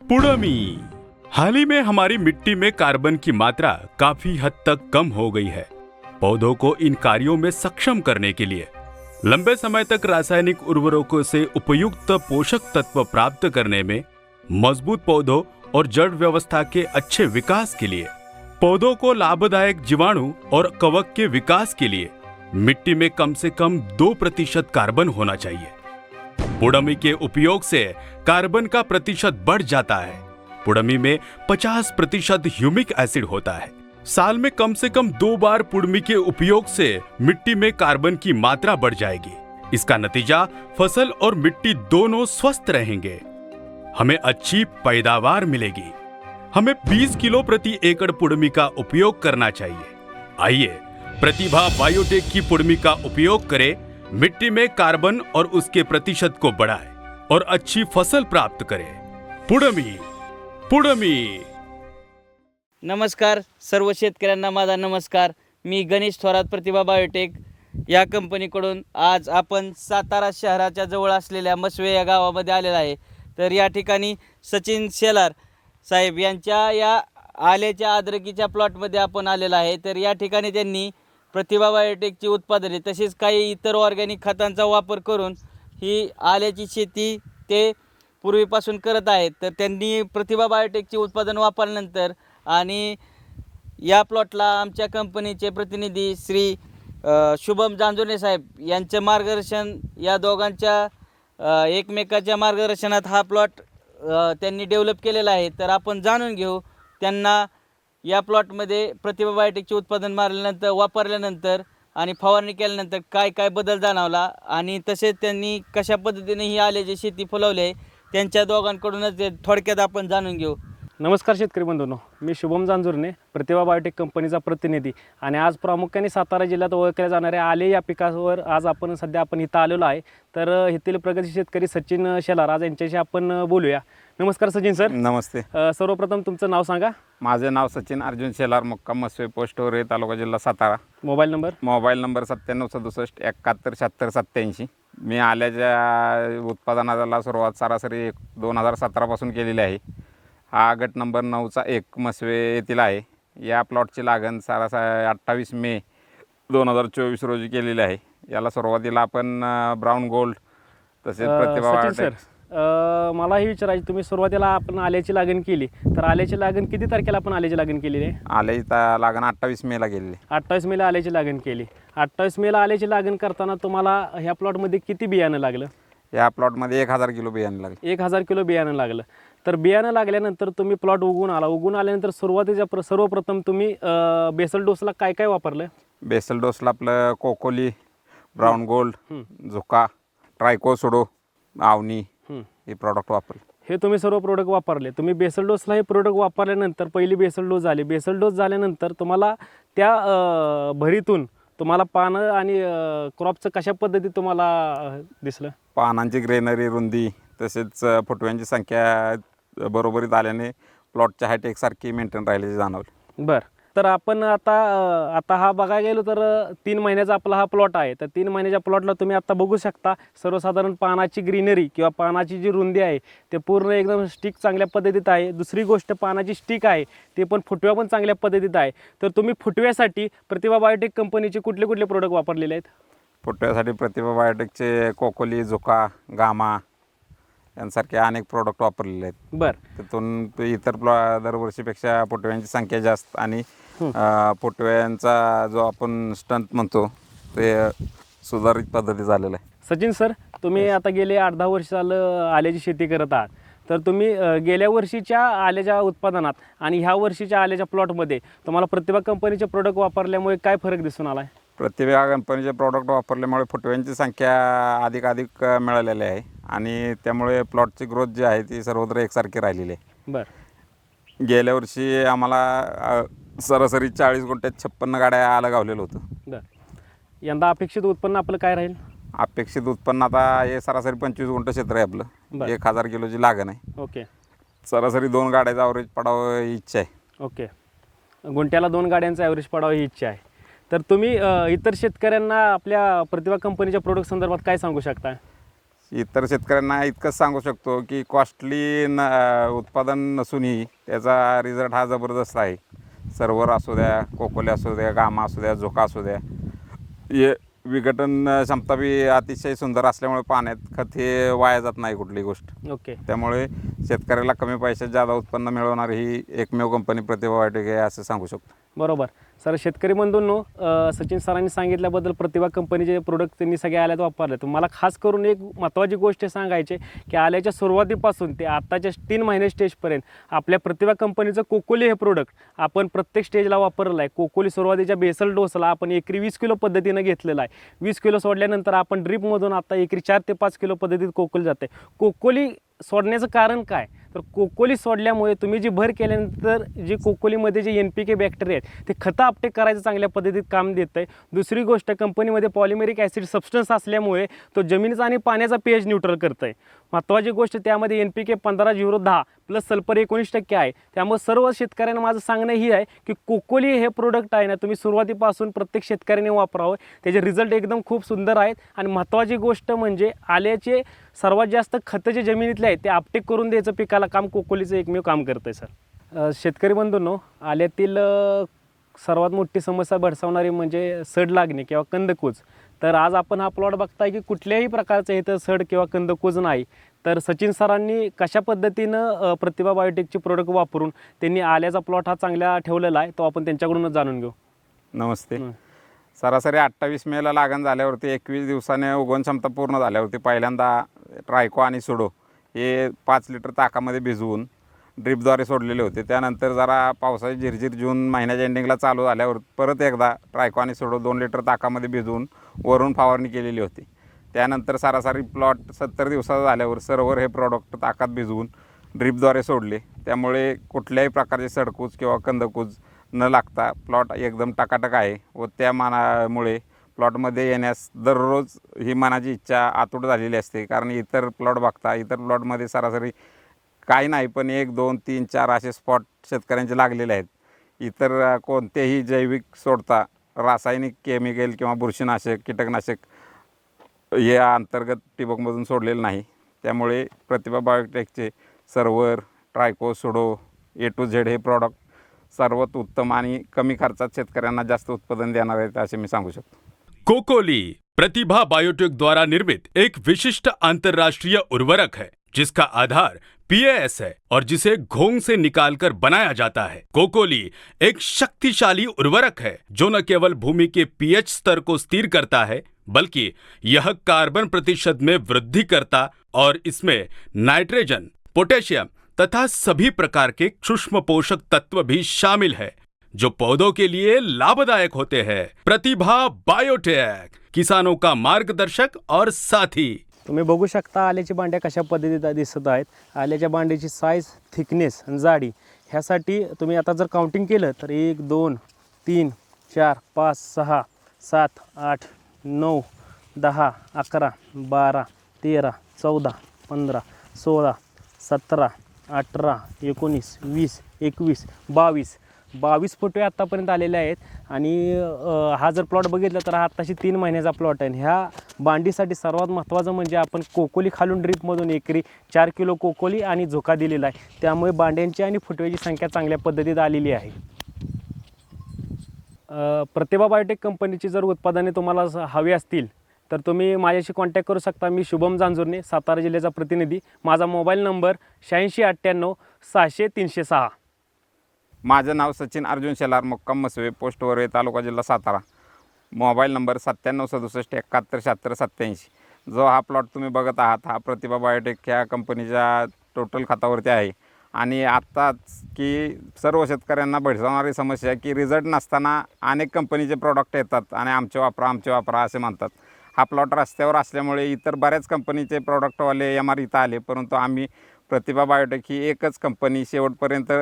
पुड़मी। हाल ही में हमारी मिट्टी में कार्बन की मात्रा काफी हद तक कम हो गई है। पौधों को इन कार्यों में सक्षम करने के लिए लंबे समय तक रासायनिक उर्वरकों से उपयुक्त पोषक तत्व प्राप्त करने में, मजबूत पौधों और जड़ व्यवस्था के अच्छे विकास के लिए, पौधों को लाभदायक जीवाणु और कवक के विकास के लिए मिट्टी में कम से कम 2% कार्बन होना चाहिए। पुड़मी के उपयोग से कार्बन का प्रतिशत बढ़ जाता है। पुड़मी में 50% ह्यूमिक एसिड होता है। साल में कम से कम 2 बार पुड़मी के उपयोग से मिट्टी में कार्बन की मात्रा बढ़ जाएगी। इसका नतीजा फसल और मिट्टी दोनों स्वस्थ रहेंगे। हमें अच्छी पैदावार मिलेगी। हमें 20 किलो प्रति एकड़ पुड़मी का उपयोग करना चाहिए। आइए प्रतिभा बायोटेक की पुड़मी का उपयोग करें, मिट्टी में कार्बन और उसके प्रतिशत को बढ़ाएं और अच्छी फसल प्राप्त करें। पुड़मी पुड़मी। नमस्कार सर्व शेतकऱ्यांना माझा नमस्कार। मी गणेश थोरात, प्रतिभा बायोटेक या कंपनीकडून आज आपण सातारा शहराच्या जवळ असलेल्या मसवे या गावामध्ये आलेला आहे। तर या ठिकाणी सचिन शेलार साहेब यांच्या या आल्याच्या अद्रकीच्या प्लॉटमध्ये आपण आलेला आहे। तर या ठिकाणी त्यांनी प्रतिभा बायोटेकची उत्पादने तसेच काही इतर ऑर्गॅनिक खतांचा वापर करून ही आल्याची शेती ते पूर्वीपासून करत आहेत। तर त्यांनी प्रतिभा बायोटेकची उत्पादन वापरल्यानंतर आणि या प्लॉटला आमच्या कंपनीचे प्रतिनिधी श्री शुभम जांजुर्णे साहेब यांचे मार्गदर्शन, या दोघांच्या एकमेकाच्या मार्गदर्शनात हा प्लॉट त्यांनी डेव्हलप केलेला आहे। तर आपण जाणून घेऊ त्यांना या प्लॉटमध्ये प्रतिभा बायोटेकचे उत्पादन मारल्यानंतर, वापरल्यानंतर आणि फवारणी केल्यानंतर काय काय बदल जाणवला आणि तसेच त्यांनी कशा पद्धतीने ही आल्याची शेती फुलवली आहे त्यांच्या दोघांकडूनच थोडक्यात आपण जाणून घेऊ। नमस्कार शेतकरी बंधूंनो, मी शुभम जांजुर्णे, प्रतिभा बायोटेक कंपनीचा प्रतिनिधी आणि आज प्रामुख्याने सातारा जिल्ह्यात ओळखल्या जाणाऱ्या आले या पिकावर आज आपण इथं आलेलो आहे। तर येथील प्रगती शेतकरी सचिन शेलार आज यांच्याशी आपण बोलूया। नमस्कार सचिन सर। नमस्ते। सर्वप्रथम तुमचं नाव सांगा। माझे नाव सचिन अर्जुन शेलार, मुक्काम मसवे, पोस्ट ओरे, तालुका जिल्हा सातारा। Mobile number 9767 71 76 87। मी आल्याच्या उत्पादनाला सुरुवात सरासरी 2017 पासून केलेली आहे। हा गट नंबर 9चा 1 मसवे येथील आहे। या प्लॉटची लागण सरासरी 28 मे 2024 रोजी केलेली आहे। याला सुरुवातीला आपण ब्राऊन गोल्ड तसेच प्रतिभा बायोटेक मला ही विचारायचं, तुम्ही सुरुवातीला आपण आल्याची लागण केली, तर आल्याची लागण किती तारखेला आपण आल्याची लागण केलेली आहे? आल्याची लागण 28 मेला केलेली। 28 मेला आल्याची लागण केली। 28 मेला आल्याची लागण करताना तुम्हाला ह्या प्लॉटमध्ये किती बियाणं लागलं? या प्लॉटमध्ये 1000 किलो बियाणं लागलं। 1000 किलो बियाणं लागलं। तर बियाणं लागल्यानंतर तुम्ही प्लॉट उगवून आल्यानंतर सुरुवातीच्या सर्वप्रथम तुम्ही बेसल डोसला काय काय वापरलं? बेसल डोसला आपलं कोकोली, ब्राऊन गोल्ड, झुका, ट्रायकोसोडो, आवनी हे प्रॉडक्ट वापरले। हे तुम्ही सर्व प्रोडक्ट वापरले। तुम्ही बेसल डोसला हे प्रोडक्ट वापरल्यानंतर पहिली बेसल डोस झाली। बेसल डोस झाल्यानंतर तुम्हाला त्या भरीतून तुम्हाला पानं आणि क्रॉपचं कशा पद्धती तुम्हाला दिसलं? पानांची ग्रेनरी, रुंदी तसेच फुटव्यांची संख्या बरोबरीत आल्याने प्लॉटच्या हाईट एकसारखी मेंटेन राहिल्याचे जाणवले। बरं, तर आपण आता हा बघायला गेलो तर 3 महिन्याचा आपला हा प्लॉट आहे। तर 3 महिन्याच्या प्लॉटला तुम्ही आता बघू शकता सर्वसाधारण पानाची ग्रीनरी किंवा पानाची जी रुंदी आहे ते पूर्ण एकदम स्टिक चांगल्या पद्धतीत आहे। दुसरी गोष्ट, पानाची स्टिक आहे ते पण फुटव्या पण चांगल्या पद्धतीत आहे। तर तुम्ही फुटव्यासाठी प्रतिभा बायोटेक कंपनीचे कुठले कुठले प्रोडक्ट वापरलेले आहेत? फुटव्यासाठी प्रतिभा बायोटेकचे कोकोली, झुका, गामा यांसारखे अनेक प्रोडक्ट वापरलेले आहेत। बरं, त्यातून इतर दरवर्षीपेक्षा फुटव्यांची संख्या जास्त आणि फुटव्यांचा जो आपण स्टंट म्हणतो ते सुधारित पद्धती झालेला आहे। सचिन सर, तुम्ही आता गेले 8-10 वर्ष झालं आल्याची शेती करत आहात। तर तुम्ही गेल्या वर्षीच्या आल्याच्या उत्पादनात आणि ह्या वर्षीच्या आल्याच्या प्लॉटमध्ये तुम्हाला प्रतिभा कंपनीचे प्रोडक्ट वापरल्यामुळे काय फरक दिसून आला आहे? प्रतिभा कंपनीचे प्रॉडक्ट वापरल्यामुळे फुटव्यांची संख्या अधिक मिळालेली आहे आणि त्यामुळे प्लॉटची ग्रोथ जी आहे ती सर्वत्र एकसारखी राहिलेली आहे। बरं, गेल्या वर्षी आम्हाला सरासरी 40 गुंठ्यात 56 गाड्या आलं गावलेलं होतं। बरं, यंदा अपेक्षित उत्पन्न आपलं काय राहील? अपेक्षित उत्पन्न आता हे सरासरी 25 गुंठ क्षेत्र आहे आपलं। 1000 किलोची लागण आहे। ओके, सरासरी 2 गाड्याचा ॲव्हरेज पडावं ही इच्छा आहे। ओके, गुंठ्याला 2 गाड्यांचा ॲव्हरेज पडावं ही इच्छा आहे। तर तुम्ही इतर शेतकऱ्यांना आपल्या प्रतिभा कंपनीच्या प्रोडक्ट संदर्भात काय सांगू शकता? इतर शेतकऱ्यांना इतकंच सांगू शकतो की कॉस्टली उत्पादन नसूनही त्याचा रिझल्ट हा जबरदस्त आहे. सर्वर असू द्या, कोकोले असू द्या, गामा असू द्या, झोका असू द्या, हे विघटन क्षमता बी अतिशय सुंदर असल्यामुळे पाण्यात खत हे वाया जात नाही कुठली गोष्ट. ओके. त्यामुळे शेतकऱ्याला कमी पैशात जादा उत्पन्न मिळवणारी ही एकमेव कंपनी प्रतिभा बायोटेक आहे असं सांगू शकतो. बरोबर. सर, शेतकरी बंधूंनो, सचिन सरांनी सांगितल्याबद्दल प्रतिभा कंपनीचे प्रोडक्ट त्यांनी सगळे आल्यात वापरले. तर मला खास करून एक महत्त्वाची गोष्ट सांगायची की आल्याच्या सुरुवातीपासून ते आत्ताच्या 3 महिने स्टेजपर्यंत आपल्या प्रतिभा कंपनीचं कोकोली हे प्रोडक्ट आपण प्रत्येक स्टेजला वापरलं आहे. कोकोली सुरुवातीच्या बेसल डोसला आपण एकरी 20 किलो पद्धतीनं घेतलेला आहे. 20 किलो सोडल्यानंतर आपण ड्रीपमधून आता एकरी 4 ते 5 किलो पद्धतीत कोकोली जाते. कोकोली सोडण्याचं कारण काय, तर कोकोली सोडल्यामुळे तुम्ही जी भर केल्यानंतर जी कोकोलीमध्ये जे NPK बॅक्टेरिया आहेत ते खतं आपटे करायचं चांगल्या पद्धतीत काम देतं आहे. दुसरी गोष्ट, कंपनीमध्ये पॉलिमेरिक ॲसिड सबस्टन्स असल्यामुळे तो जमिनीचा आणि पाण्याचा pH न्यूट्रल करतं आहे. महत्त्वाची गोष्ट, त्यामध्ये NPK 15-10 प्लस सल्फर 19% आहे. त्यामुळे सर्व शेतकऱ्यांना माझं सांगणं ही आहे की कोकोली हे प्रोडक्ट आहे ना, तुम्ही सुरुवातीपासून प्रत्येक शेतकऱ्याने वापरावं. त्याचे रिझल्ट एकदम खूप सुंदर आहेत. आणि महत्त्वाची गोष्ट म्हणजे आल्याचे सर्वात जास्त खतं जे जमिनीतले आहेत ते आपटेक करून द्यायचं पिकाला काम कोकोलीचं एकमेव काम करतं आहे. सर, शेतकरी बंधूंनो, आल्यातील सर्वात मोठी समस्या भेडसावणारी म्हणजे सड लागणे किंवा कंदकूज. तर आज आपण हा प्लॉट बघताय की कुठल्याही प्रकारचं इथं सड किंवा कंदकूज नाही. तर सचिन सरांनी कशा पद्धतीनं प्रतिभा बायोटेकचे प्रोडक्ट वापरून त्यांनी आल्याचा प्लॉट हा चांगला ठेवलेला आहे तो आपण त्यांच्याकडूनच जाणून घेऊ. नमस्ते. सरासरी 28 मेला लागण झाल्यावरती 21 दिवसाने उगवण क्षमता पूर्ण झाल्यावरती पहिल्यांदा ट्रायको आणि सुडो हे 5 लिटर ताकामध्ये भिजवून ड्रिपद्वारे सोडलेले होते. त्यानंतर जरा पावसाची झिरझिर जून महिन्याच्या एंडिंगला चालू झाल्यावर परत एकदा ट्रायको आणि सुडो 2 लिटर ताकामध्ये भिजवून वरून फवारणी केलेली होती. त्यानंतर सरासरी प्लॉट 70 दिवसाचा झाल्यावर सर्वर हे प्रॉडक्ट ताकात भिजवून ड्रिपद्वारे सोडले. त्यामुळे कुठल्याही प्रकारचे सडकूज किंवा कंदकूज न लागता प्लॉट एकदम टकाटक आहे व त्या मानामुळे प्लॉटमध्ये येण्यास दररोज ही मनाची इच्छा आतुर झालेली असते. कारण इतर प्लॉट बघता, इतर प्लॉटमध्ये सरासरी काही नाही पण 1, 2, 3, 4 असे स्पॉट शेतकऱ्यांचे लागलेले आहेत. इतर कोणतेही जैविक सोडता रासायनिक केमिकल किंवा बुरशीनाशक, कीटकनाशक या अंतर्गत ठिबकमधून सोडलेलं नाही. त्यामुळे प्रतिभा बायोटेकचे सर्वर, ट्रायको, सुडो, A to Z हे प्रॉडक्ट सर्वात उत्तम आणि कमी खर्चात शेतकऱ्यांना जास्त उत्पादन देणार आहेत असे मी सांगू शकतो. कोकोली प्रतिभा बायोटेक द्वारा निर्मित एक विशिष्ट अंतर्राष्ट्रीय उर्वरक है जिसका आधार PAS है और जिसे घोंग से निकालकर बनाया जाता है। कोकोली एक शक्तिशाली उर्वरक है जो न केवल भूमि के pH स्तर को स्थिर करता है बल्कि यह कार्बन प्रतिशत में वृद्धि करता और इसमें नाइट्रोजन, पोटेशियम तथा सभी प्रकार के सूक्ष्म पोषक तत्व भी शामिल है जो पौधों के लिए लाभदायक होते हैं। प्रतिभा बायोटेक, किसानों का मार्गदर्शक और साथी। तुम्ही बघू शकता आल्याची बांड्या कशा पद्धतीत दिसत आहेत. आल्याच्या बांड्याची साईज, थिकनेस आणि जाडी ह्यासाठी तुम्ही आता जर काउंटिंग केलं तर 1, 2, 3, 4, 5, 6, 7, 8, 9, 10, 11, 12, 13, 14, 15, 16, 17, 18, 19, 20, 21, 22 फुटवे आत्तापर्यंत आलेले आहेत. आणि हा जर प्लॉट बघितला तर हा आत्ताशी 3 महिन्याचा प्लॉट आहे. ह्या बांडीसाठी सर्वात महत्त्वाचं म्हणजे आपण कोकोली खालून ड्रीपमधून एकरी 4 किलो कोकोली आणि झोका दिलेला आहे. त्यामुळे बांड्यांची आणि फुटव्याची संख्या चांगल्या पद्धतीत आलेली आहे. प्रतिभा बायोटेक कंपनीची जर उत्पादने तुम्हाला हवी असतील तर तुम्ही माझ्याशी कॉन्टॅक्ट करू शकता. मी शुभम जांजुर्णे, सातारा जिल्ह्याचा प्रतिनिधी. माझा मोबाईल नंबर 8698 600 306. माझं नाव सचिन अर्जुन शेलार, मुक्काम मसवे, पोस्ट वरवे, तालुका जिल्हा सातारा. Mobile number 9767 71 76 87. जो हा प्लॉट तुम्ही बघत आहात हा प्रतिभा बायोटेक ह्या कंपनीच्या टोटल खतावरती आहे. आणि आत्ताच की सर्व शेतकऱ्यांना भेडसावणारी समस्या की रिझल्ट नसताना अनेक कंपनीचे प्रॉडक्ट येतात आणि आमचे वापरा असे म्हणतात. हा प्लॉट रस्त्यावर असल्यामुळे इतर बऱ्याच कंपनीचे प्रॉडक्टवाले इथं आले, परंतु आम्ही प्रतिभा बायोटेक ही एकच कंपनी शेवटपर्यंत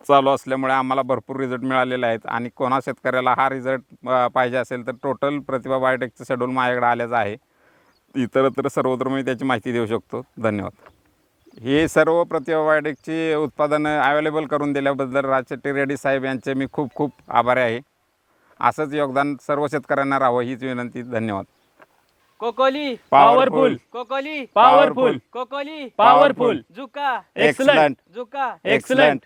चालू असल्यामुळे आम्हाला भरपूर रिझल्ट मिळालेले आहेत. आणि कोणा शेतकऱ्याला हा रिझल्ट पाहिजे असेल तर टोटल प्रतिभा बायोटेकचं शेड्यूल माझ्याकडे आल्याचं आहे. इतरत्र सर्वत्र मी त्याची माहिती देऊ शकतो. धन्यवाद. हे सर्व प्रतिभा बायोटेकची उत्पादनं अवेलेबल करून दिल्याबद्दल राजशेट्टी रेड्डी साहेब यांचे मी खूप खूप आभारी आहे. असंच योगदान सर्व शेतकऱ्यांना राहावं हीच विनंती. धन्यवाद. कोकोली पॉवरफुल कोकोली पॉवरफुल कोकोली पॉवरफुल जुका एक्सलंट जुका एक्सलंट